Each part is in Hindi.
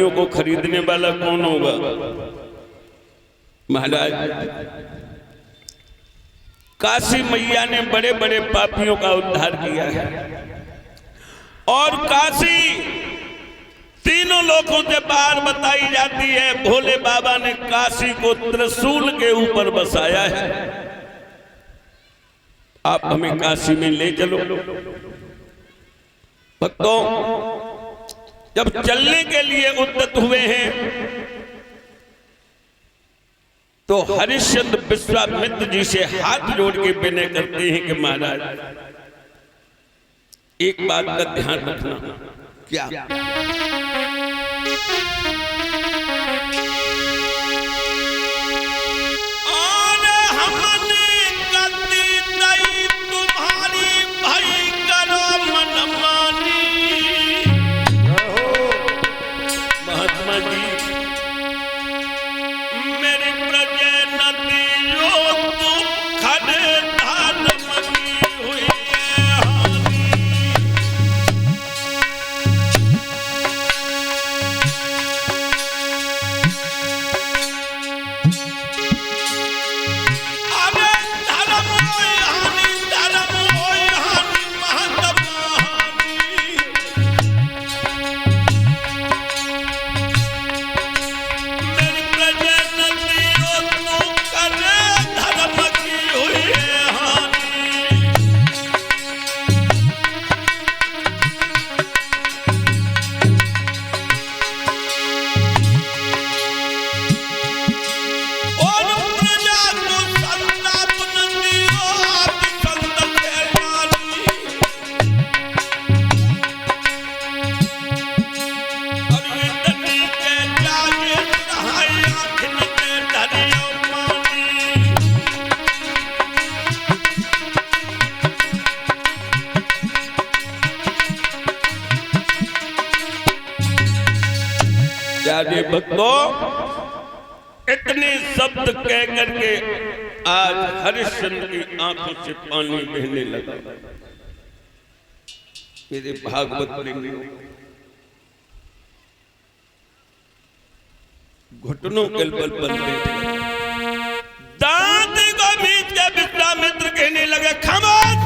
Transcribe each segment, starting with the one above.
पापियों को खरीदने वाला कौन होगा? महाराज, काशी मैया ने बड़े बड़े पापियों का उद्धार किया है और काशी तीनों लोगों से बाहर बताई जाती है। भोले बाबा ने काशी को त्रिशूल के ऊपर बसाया है। आप हमें काशी में ले चलो। भक्तों, जब चलने के लिए उद्यत हुए हैं तो हरिश्चंद्र विश्वामित्र जी से हाथ जोड़ के विनय करते हैं कि महाराज, एक बात का ध्यान रखना। क्या? और हमने गति दई तुम्हारी भाई करो मनमानी। महात्मा जी, मेरी प्रजा नदियों तो खड़े धान मनी हुई प्यारे भक्तों, इतने शब्द कह करके आज हरिश्चंद्र की आंखों से पानी बहने लगा। मेरे भागवत प्रेमी, घुटनों के बल बनते थे, दांत को बीच के विश्वामित्र कहने लगे, खामोश।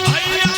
भैया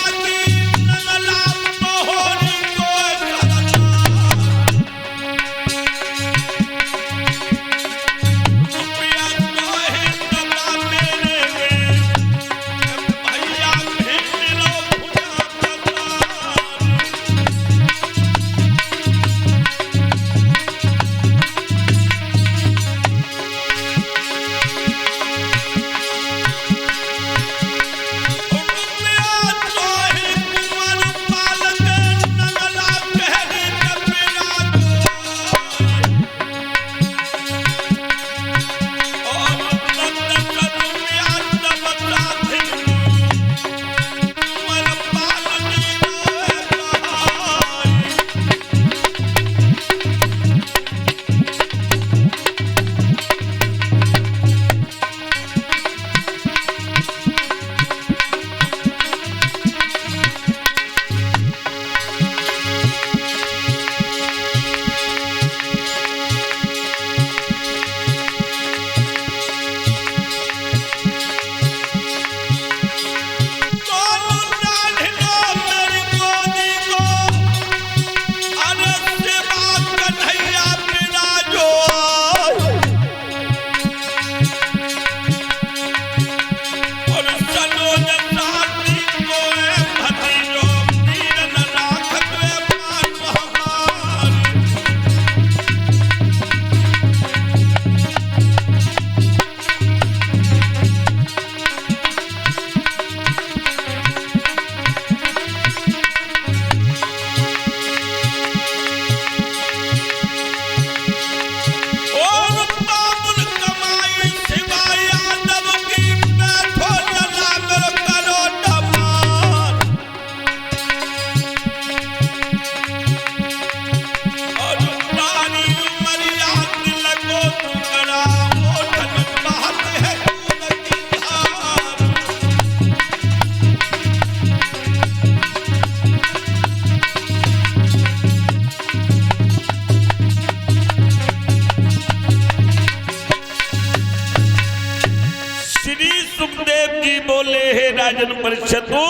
राजन परिषदु।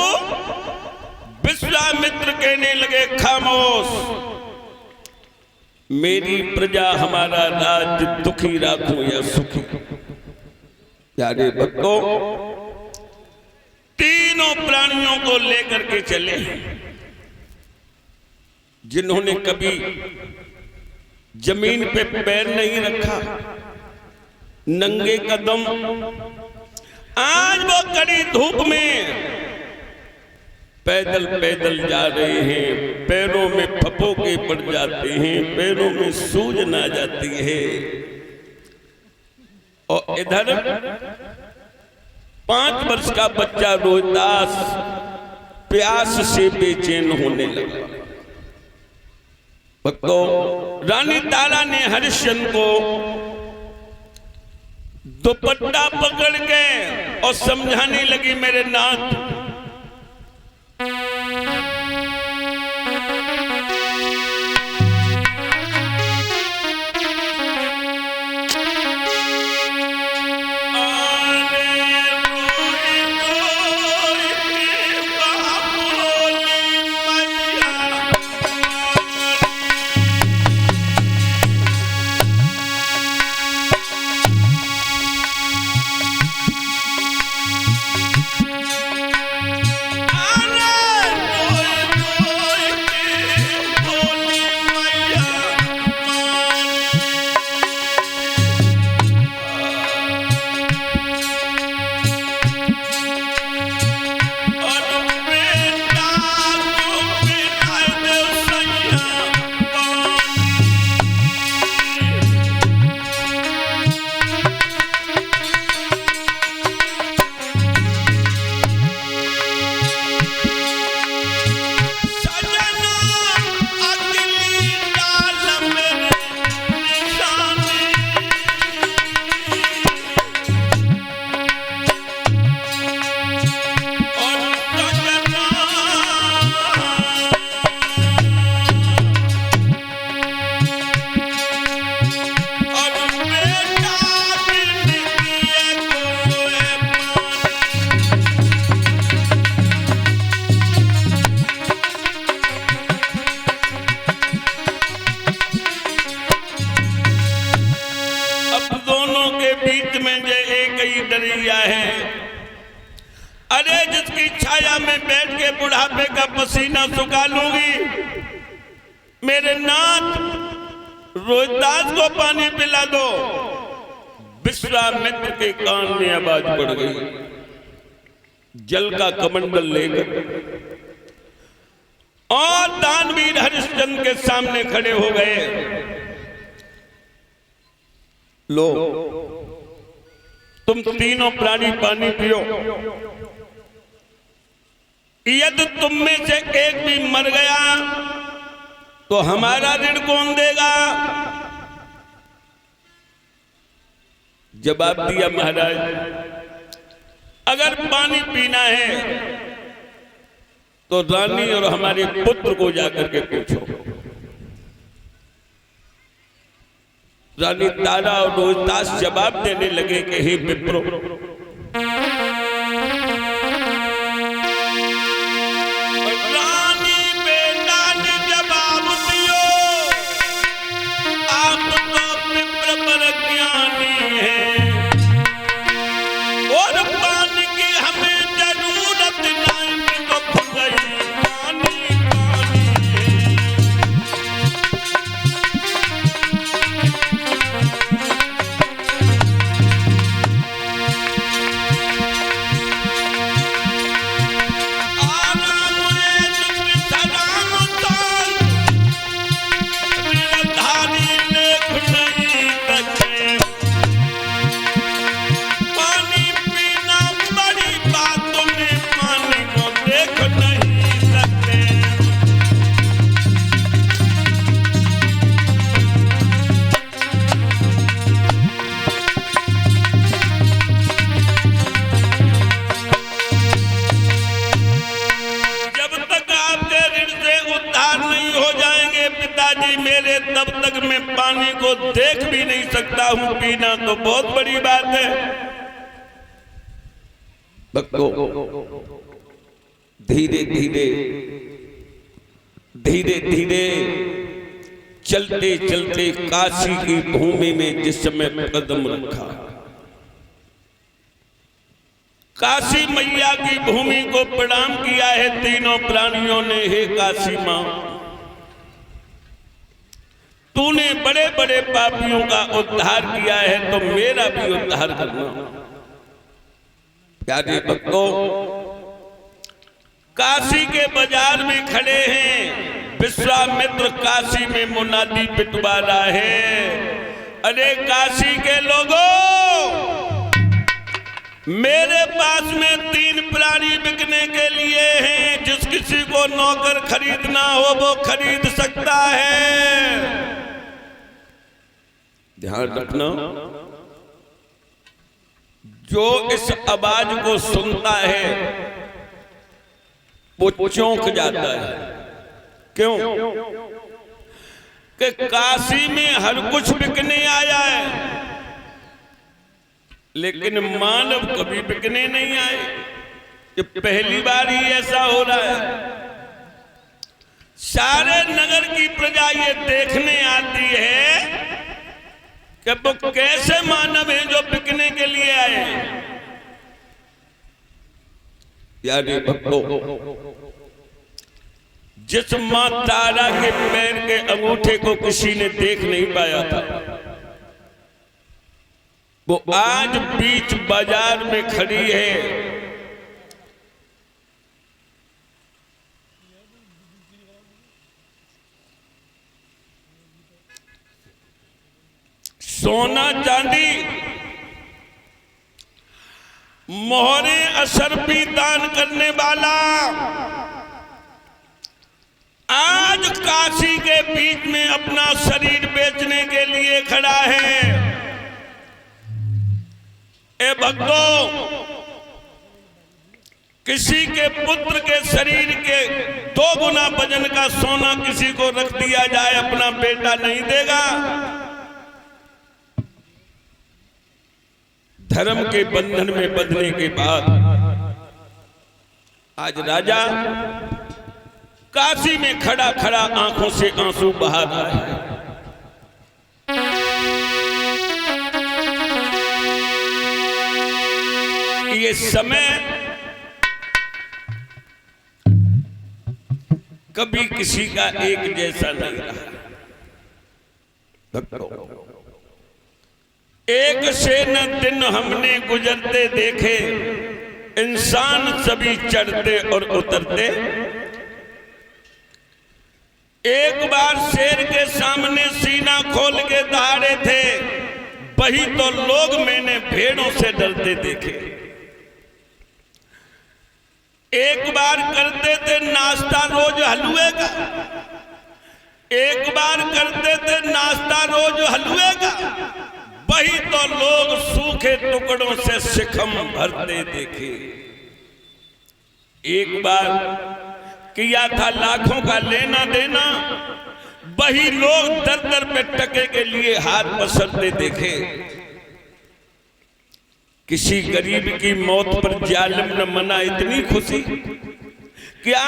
विश्वामित्र कहने लगे खामोश, मेरी प्रजा हमारा राज्य दुखी राखूं या सुखी। प्यारे भक्तों, तीनों प्राणियों को लेकर के चले, जिन्होंने कभी जमीन पे पैर नहीं रखा, नंगे कदम, आज वो कड़ी धूप में पैदल पैदल जा रहे हैं, पैरों में फपोके पड़ जाते हैं, पैरों में सूजन आ जाती है। और इधर 5 वर्ष का बच्चा रोहिदास प्यास से बेचैन होने लगा। भक्तों, रानी तारा ने हरिश्चंद्र को दुपट्टा पकड़ के और समझाने लगी, मेरे नाथ बुढ़ापे का पसीना सुखा लूंगी, मेरे नाथ रोहिदास को पानी पिला दो। विश्वामित्र के कान में आवाज पड़ गई, जल का कमंडल लेकर और दानवीर हरिश्चंद्र के सामने खड़े हो गए। लो, तुम तीनों प्राणी पानी पियो, यदि तुम में से एक भी मर गया तो हमारा ऋण कौन देगा? जवाब दिया, महाराज अगर पानी पीना है तो रानी और हमारे पुत्र को जाकर के पूछो। रानी तारा और रोहिदास जवाब देने लगे कि हे विप्रो, तब तक मैं पानी को देख भी नहीं सकता हूं, पीना तो बहुत बड़ी बात है। भक्तों, धीरे धीरे धीरे धीरे चलते चलते काशी की भूमि में जिस समय कदम रखा, काशी मैया की भूमि को प्रणाम किया है तीनों प्राणियों ने। हे काशी मां, तूने बड़े बड़े पापियों का उद्धार किया है, तो मेरा भी उद्धार करना। प्यारे भक्तों, काशी के बाजार में खड़े हैं, विश्वामित्र काशी में मुनादी पिटवा रहा है। अरे काशी के लोगों, मेरे पास में 3 प्राणी बिकने के लिए हैं। जिस किसी को नौकर खरीदना हो वो खरीद सकता है। ध्यान रखना, जो इस आवाज को सुनता है वो चौंक जाता है। क्यों? कि काशी में हर कुछ बिकने आया है, लेकिन मानव कभी बिकने नहीं आए। ये पहली बार ही ऐसा हो रहा है। सारे नगर की प्रजा ये देखने आती है कि वो कैसे मानव हैं जो बिकने के लिए आए। यानी भक्तों, जिस मां तारा के पैर के अंगूठे को किसी ने देख नहीं पाया था, वो आज बीच बाजार में खड़ी है। सोना चांदी मोहरे अशरफी दान करने वाला आज काशी के बीच में अपना शरीर बेचने के लिए खड़ा है। ए भक्तों, किसी के पुत्र के शरीर के 2 गुना वजन का सोना किसी को रख दिया जाए, अपना बेटा नहीं देगा। धर्म के बंधन में बंधने के बाद आज राजा काशी में खड़ा खड़ा आंखों से आंसू बहा रहा है। ये समय कभी किसी का एक जैसा नहीं रहा। एक से न दिन हमने गुजरते देखे, इंसान सभी चढ़ते और उतरते। एक बार शेर के सामने सीना खोल के दहाड़े थे, वही तो लोग मैंने भेड़ों से डरते देखे। एक बार करते थे नाश्ता रोज हलवे का, एक बार करते थे नाश्ता रोज हलवे का, वही तो लोग सूखे टुकड़ों से शिखम भरते देखे। एक बार किया था लाखों का लेना देना, वही लोग दर दर पे टके के लिए हाथ पसरते देखे। किसी गरीब की मौत पर जालिम न मना इतनी खुशी, क्या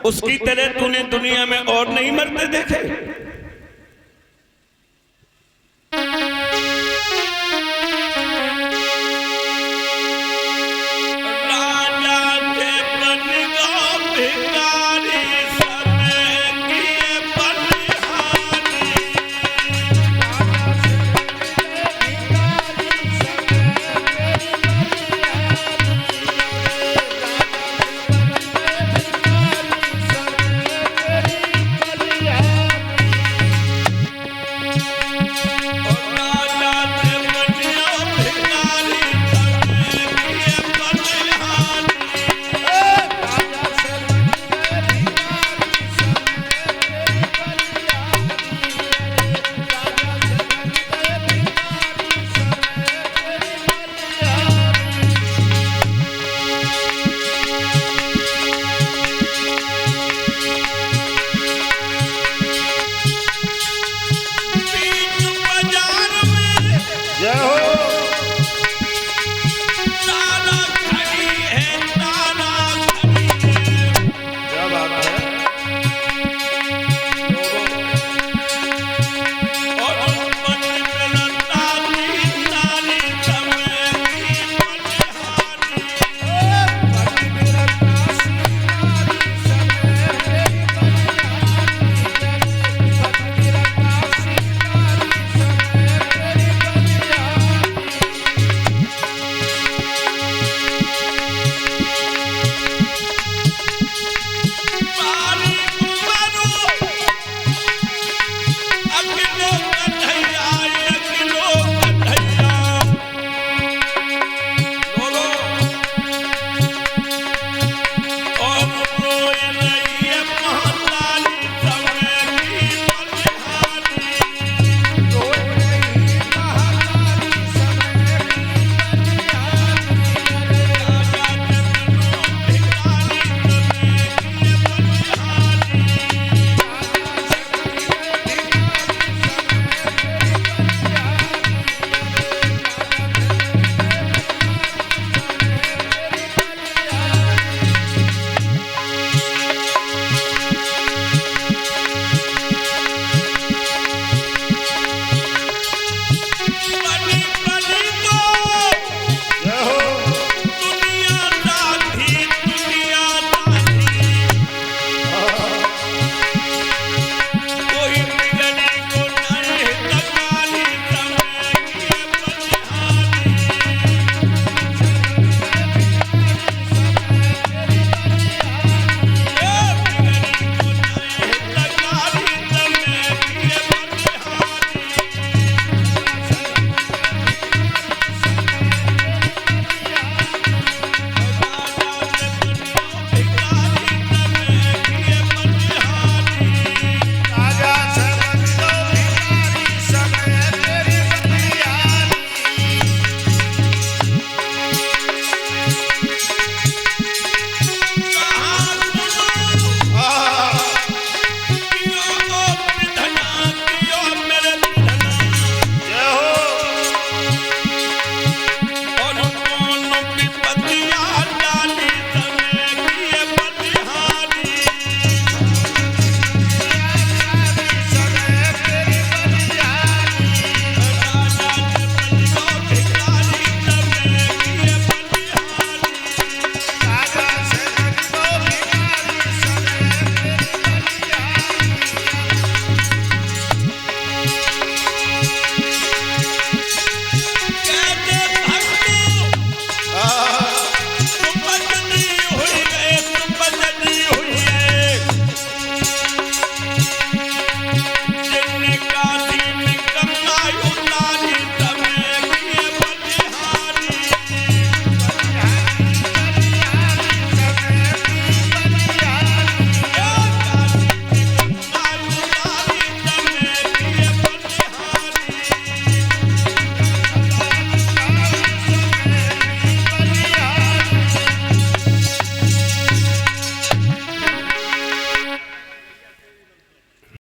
उसकी तरह तूने दुनिया में और नहीं मरते देखे?